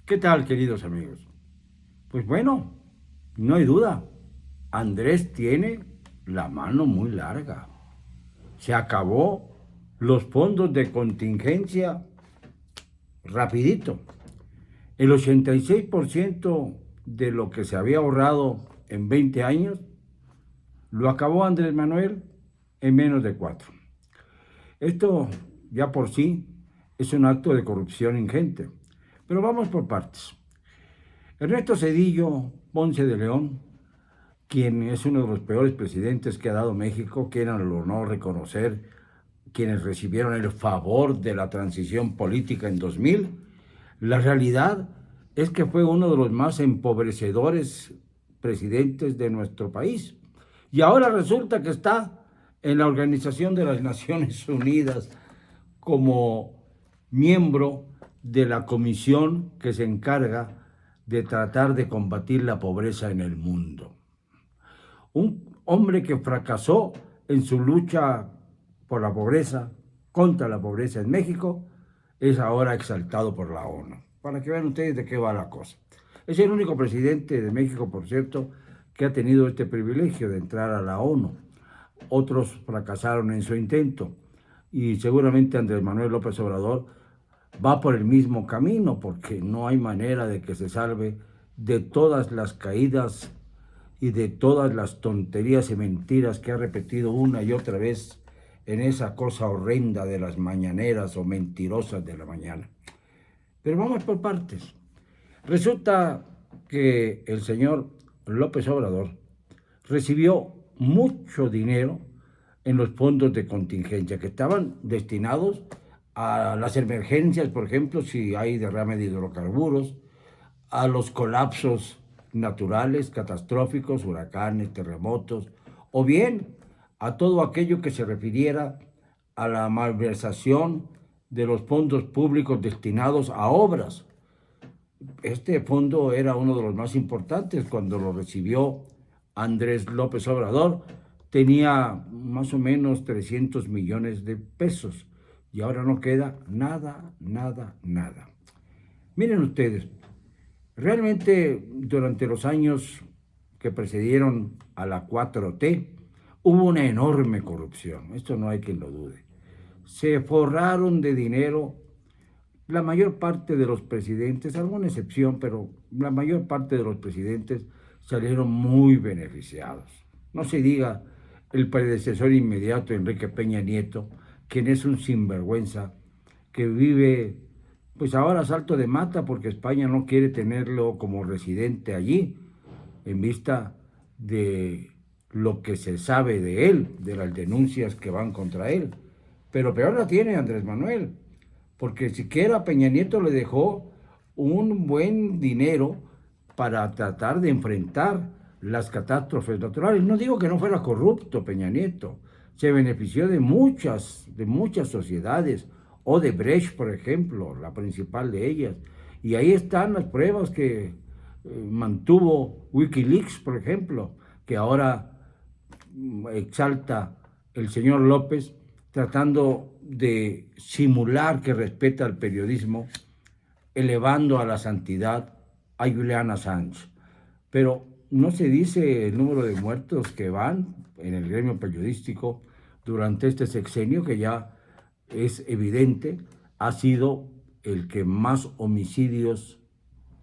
¿Qué tal, queridos amigos? Pues bueno, no hay duda, Andrés tiene la mano muy larga. Se acabó los fondos de contingencia rapidito. El 86% de lo que se había ahorrado en 20 años lo acabó Andrés Manuel en menos de 4. Esto ya por sí es un acto de corrupción ingente. Pero vamos por partes. Ernesto Zedillo Ponce de León, quien es uno de los peores presidentes que ha dado México, quieran o no reconocer quienes recibieron el favor de la transición política en 2000, la realidad es que fue uno de los más empobrecedores presidentes de nuestro país. Y ahora resulta que está en la Organización de las Naciones Unidas como miembro de la comisión que se encarga de tratar de combatir la pobreza en el mundo. Un hombre que fracasó en su lucha por la pobreza, contra la pobreza en México, es ahora exaltado por la ONU. Para que vean ustedes de qué va la cosa. Es el único presidente de México, por cierto, que ha tenido este privilegio de entrar a la ONU. Otros fracasaron en su intento y seguramente Andrés Manuel López Obrador va por el mismo camino porque no hay manera de que se salve de todas las caídas y de todas las tonterías y mentiras que ha repetido una y otra vez en esa cosa horrenda de las mañaneras o mentirosas de la mañana. Pero vamos por partes. Resulta que el señor López Obrador recibió mucho dinero en los fondos de contingencia que estaban destinados a las emergencias, por ejemplo, si hay derrame de hidrocarburos, a los colapsos naturales, catastróficos, huracanes, terremotos, o bien a todo aquello que se refiriera a la malversación de los fondos públicos destinados a obras. Este fondo era uno de los más importantes cuando lo recibió Andrés López Obrador. Tenía más o menos 300 millones de pesos y ahora no queda nada, nada, nada. Miren ustedes, realmente durante los años que precedieron a la 4T hubo una enorme corrupción, esto no hay quien lo dude. Se forraron de dinero la mayor parte de los presidentes, alguna excepción, pero la mayor parte de los presidentes salieron muy beneficiados. No se diga el predecesor inmediato, Enrique Peña Nieto, quien es un sinvergüenza, que vive pues ahora a salto de mata porque España no quiere tenerlo como residente allí, en vista de lo que se sabe de él, de las denuncias que van contra él. Pero peor la tiene Andrés Manuel, porque siquiera Peña Nieto le dejó un buen dinero para tratar de enfrentar las catástrofes naturales. No digo que no fuera corrupto Peña Nieto, se benefició de muchas sociedades, Odebrecht, por ejemplo, la principal de ellas, y ahí están las pruebas que mantuvo Wikileaks, por ejemplo, que ahora exalta el señor López tratando de simular que respeta al periodismo, elevando a la santidad a Julian Assange. Pero no se dice el número de muertos que van en el gremio periodístico durante este sexenio, que ya es evidente, ha sido el que más homicidios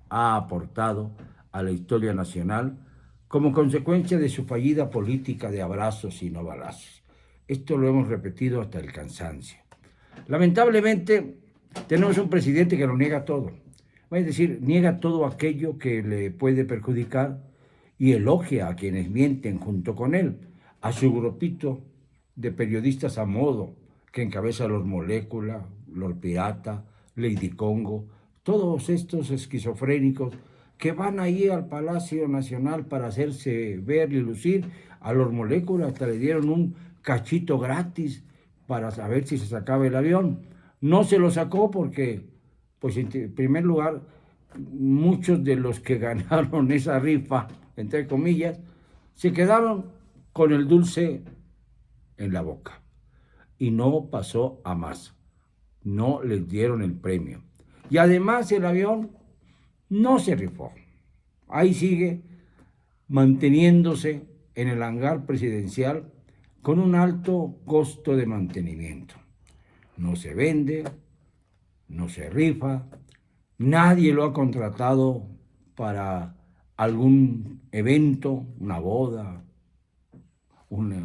ha aportado a la historia nacional como consecuencia de su fallida política de abrazos y no balazos. Esto lo hemos repetido hasta el cansancio. Lamentablemente, tenemos un presidente que lo niega todo. Es decir, niega todo aquello que le puede perjudicar y elogia a quienes mienten junto con él, a su grupito de periodistas a modo que encabeza los Molécula, los Pirata, Lady Congo, todos estos esquizofrénicos que van ahí al Palacio Nacional para hacerse ver y lucir. A los Moléculas hasta le dieron un cachito gratis para saber si se sacaba el avión. No se lo sacó porque, pues en primer lugar, muchos de los que ganaron esa rifa, entre comillas, se quedaron con el dulce en la boca y no pasó a más. No les dieron el premio. Y además el avión No se rifó. Ahí sigue manteniéndose en el hangar presidencial con un alto costo de mantenimiento. No se vende, no se rifa, nadie lo ha contratado para algún evento, una boda, una,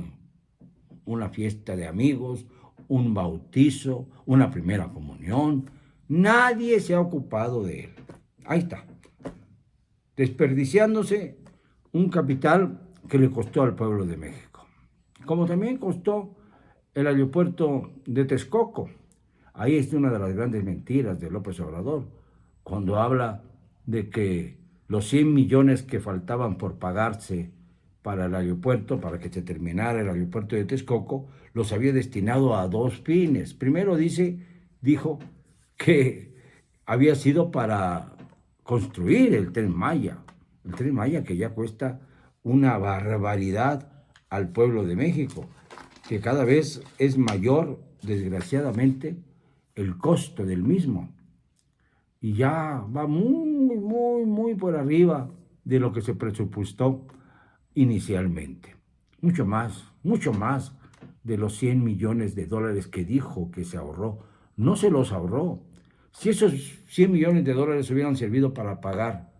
una fiesta de amigos, un bautizo, una primera comunión. Nadie se ha ocupado de él. Ahí está, desperdiciándose un capital que le costó al pueblo de México. Como también costó el aeropuerto de Texcoco. Ahí está una de las grandes mentiras de López Obrador, cuando habla de que los 100 millones que faltaban por pagarse para el aeropuerto, para que se terminara el aeropuerto de Texcoco, los había destinado a dos fines. Primero dijo que había sido para construir el Tren Maya que ya cuesta una barbaridad al pueblo de México, que cada vez es mayor, desgraciadamente, el costo del mismo. Y ya va muy por arriba de lo que se presupuestó inicialmente. Mucho más de los 100 millones de dólares que dijo que se ahorró. No se los ahorró. Si esos 100 millones de dólares hubieran servido para pagar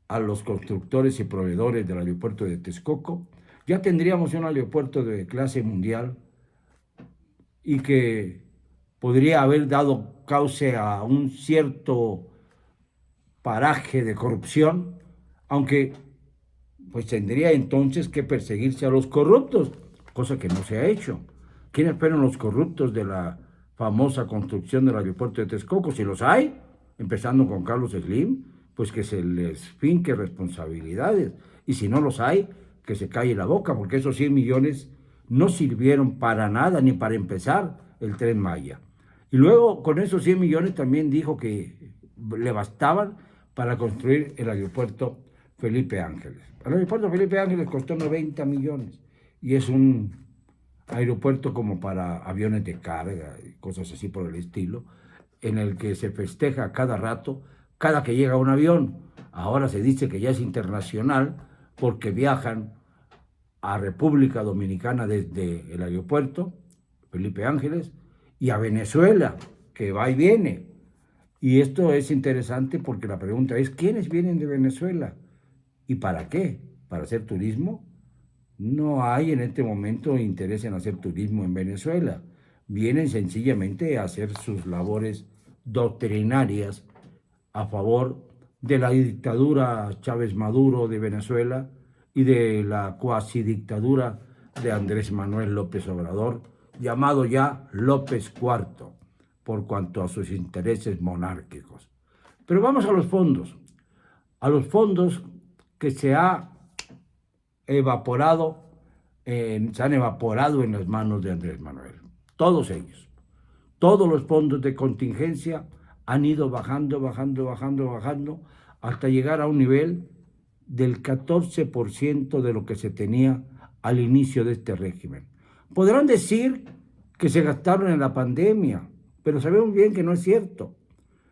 a los constructores y proveedores del aeropuerto de Texcoco, ya tendríamos un aeropuerto de clase mundial y que podría haber dado cauce a un cierto paraje de corrupción, aunque pues tendría entonces que perseguirse a los corruptos, cosa que no se ha hecho. ¿Quiénes fueron los corruptos de la famosa construcción del aeropuerto de Texcoco? Si los hay, empezando con Carlos Slim, pues que se les finque responsabilidades. Y si no los hay, que se calle la boca, porque esos 100 millones no sirvieron para nada, ni para empezar el Tren Maya. Y luego con esos 100 millones también dijo que le bastaban para construir el aeropuerto Felipe Ángeles. El aeropuerto Felipe Ángeles costó 90 millones y es un aeropuerto como para aviones de carga y cosas así por el estilo, en el que se festeja cada rato, cada que llega un avión. Ahora se dice que ya es internacional porque viajan a República Dominicana desde el aeropuerto Felipe Ángeles y a Venezuela, que va y viene. Y esto es interesante porque la pregunta es, ¿quiénes vienen de Venezuela? ¿Y para qué? ¿Para hacer turismo? No hay en este momento interés en hacer turismo en Venezuela. Vienen sencillamente a hacer sus labores doctrinarias a favor de la dictadura Chávez Maduro de Venezuela y de la cuasi dictadura de Andrés Manuel López Obrador, llamado ya López IV, por cuanto a sus intereses monárquicos. Pero vamos a los fondos que se han evaporado en las manos de Andrés Manuel. Todos ellos. Todos los fondos de contingencia han ido bajando, hasta llegar a un nivel del 14% de lo que se tenía al inicio de este régimen. Podrán decir que se gastaron en la pandemia, pero sabemos bien que no es cierto,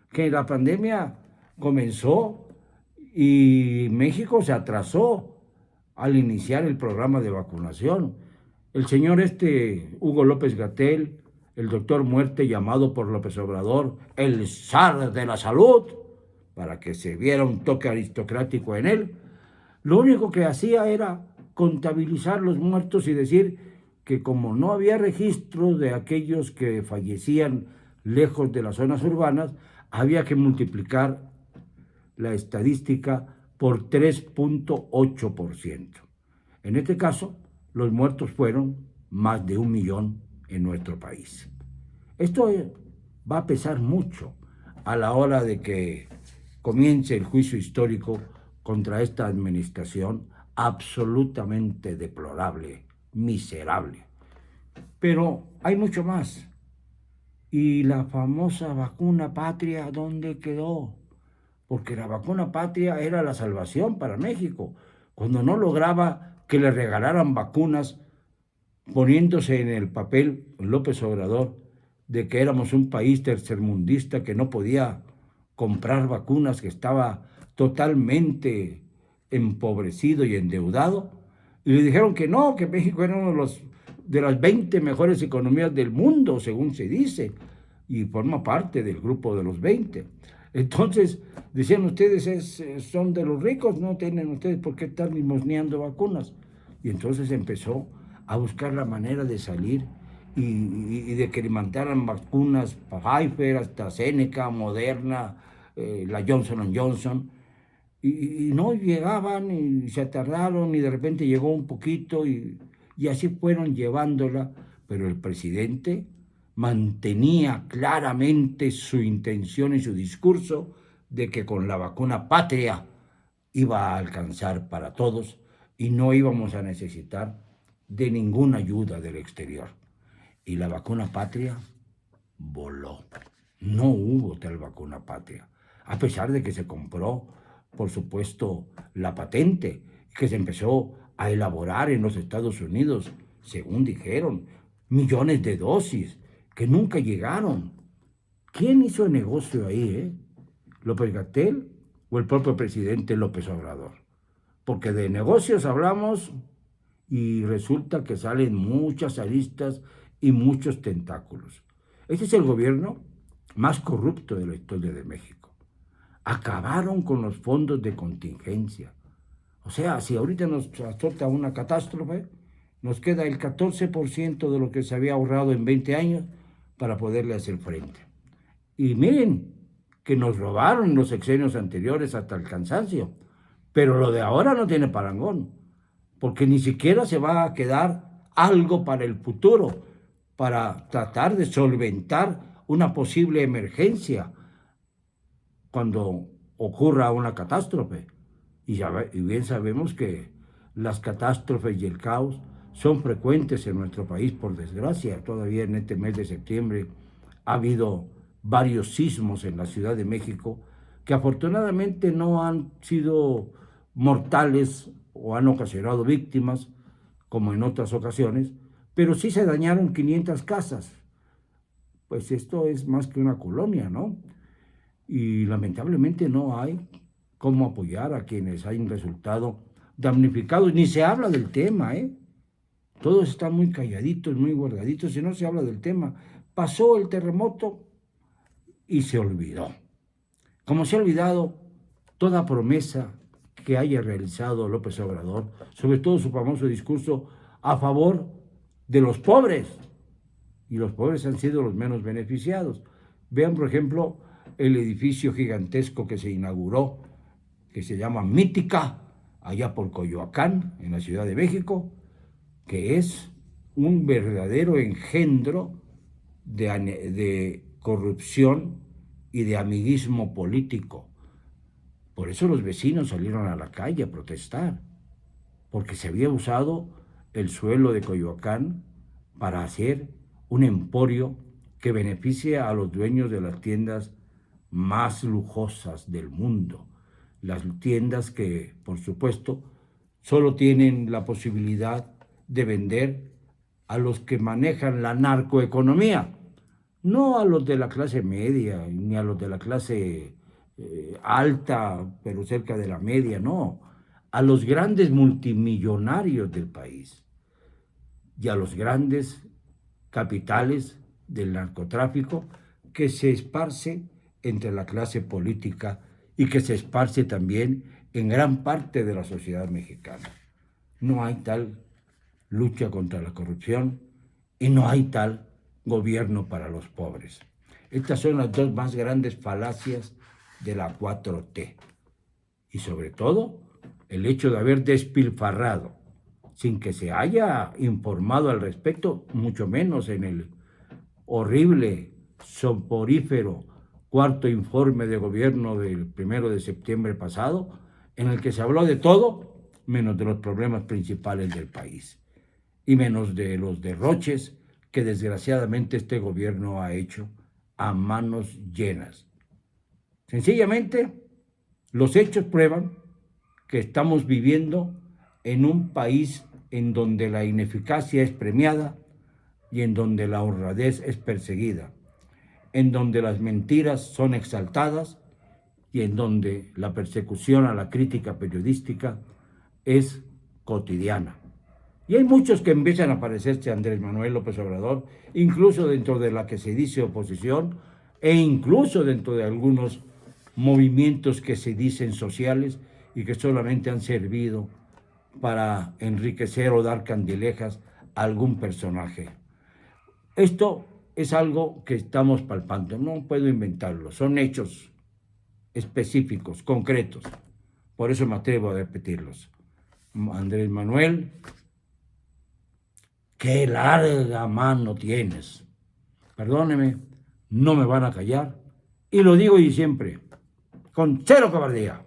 que la pandemia comenzó y México se atrasó al iniciar el programa de vacunación. El señor Hugo López-Gatell, el doctor Muerte, llamado por López Obrador el zar de la salud, para que se viera un toque aristocrático en él, lo único que hacía era contabilizar los muertos y decir que como no había registro de aquellos que fallecían lejos de las zonas urbanas, había que multiplicar la estadística por 3.8%. En este caso, los muertos fueron más de 1 millón en nuestro país. Esto va a pesar mucho a la hora de que comience el juicio histórico contra esta administración absolutamente deplorable, miserable. Pero hay mucho más. ¿Y la famosa vacuna patria dónde quedó? Porque la vacuna patria era la salvación para México, cuando no lograba que le regalaran vacunas, poniéndose en el papel López Obrador de que éramos un país tercermundista que no podía comprar vacunas, que estaba totalmente empobrecido y endeudado, y le dijeron que no, que México era uno de las 20 mejores economías del mundo, según se dice, y forma parte del grupo de los 20. Entonces, decían ustedes, son de los ricos, no tienen ustedes por qué estar limosneando vacunas. Y entonces empezó a buscar la manera de salir y de que le mandaran vacunas Pfizer, AstraZeneca, Moderna, la Johnson Johnson, y no llegaban y se tardaron y de repente llegó un poquito y así fueron llevándola, pero el presidente mantenía claramente su intención y su discurso de que con la vacuna patria iba a alcanzar para todos y no íbamos a necesitar de ninguna ayuda del exterior. Y la vacuna patria voló. No hubo tal vacuna patria, a pesar de que se compró, por supuesto, la patente, que se empezó a elaborar en los Estados Unidos, según dijeron, millones de dosis que nunca llegaron. ¿Quién hizo el negocio ahí, ¿López-Gatell o el propio presidente López Obrador? Porque de negocios hablamos y resulta que salen muchas aristas y muchos tentáculos. Este es el gobierno más corrupto de la historia de México. Acabaron con los fondos de contingencia. O sea, si ahorita nos azota una catástrofe, nos queda el 14% de lo que se había ahorrado en 20 años para poderle hacer frente. Y miren que nos robaron los sexenios anteriores hasta el cansancio, pero lo de ahora no tiene parangón, porque ni siquiera se va a quedar algo para el futuro, para tratar de solventar una posible emergencia cuando ocurra una catástrofe. Y bien sabemos que las catástrofes y el caos son frecuentes en nuestro país, por desgracia. Todavía en este mes de septiembre ha habido varios sismos en la Ciudad de México que afortunadamente no han sido mortales o han ocasionado víctimas, como en otras ocasiones, pero sí se dañaron 500 casas. Pues esto es más que una colonia, ¿no? Y lamentablemente no hay cómo apoyar a quienes hayan resultado damnificados. Ni se habla del tema, ¿eh? Todos están muy calladitos, muy guardaditos, y no se habla del tema. Pasó el terremoto y se olvidó. Como se ha olvidado toda promesa que haya realizado López Obrador, sobre todo su famoso discurso a favor de los pobres. Y los pobres han sido los menos beneficiados. Vean, por ejemplo, el edificio gigantesco que se inauguró, que se llama Mítica, allá por Coyoacán, en la Ciudad de México, que es un verdadero engendro de corrupción y de amiguismo político. Por eso los vecinos salieron a la calle a protestar, porque se había usado el suelo de Coyoacán para hacer un emporio que beneficie a los dueños de las tiendas más lujosas del mundo. Las tiendas que, por supuesto, solo tienen la posibilidad de vender a los que manejan la narcoeconomía, no a los de la clase media, ni a los de la clase alta, pero cerca de la media, no, a los grandes multimillonarios del país y a los grandes capitales del narcotráfico que se esparce entre la clase política y que se esparce también en gran parte de la sociedad mexicana. No hay tal lucha contra la corrupción y no hay tal gobierno para los pobres. Estas son las dos más grandes falacias de la 4T. Y sobre todo, el hecho de haber despilfarrado, sin que se haya informado al respecto, mucho menos en el horrible, soporífero cuarto informe de gobierno del 1 de septiembre pasado, en el que se habló de todo, menos de los problemas principales del país, y menos de los derroches que desgraciadamente este gobierno ha hecho a manos llenas. Sencillamente, los hechos prueban que estamos viviendo en un país en donde la ineficacia es premiada y en donde la honradez es perseguida, en donde las mentiras son exaltadas y en donde la persecución a la crítica periodística es cotidiana. Y hay muchos que empiezan a parecerse a Andrés Manuel López Obrador, incluso dentro de la que se dice oposición, e incluso dentro de algunos movimientos que se dicen sociales y que solamente han servido para enriquecer o dar candilejas a algún personaje. Esto es algo que estamos palpando, no puedo inventarlo, son hechos específicos, concretos. Por eso me atrevo a repetirlos. Andrés Manuel, qué larga mano tienes. Perdóneme, no me van a callar. Y lo digo y siempre, con cero cobardía.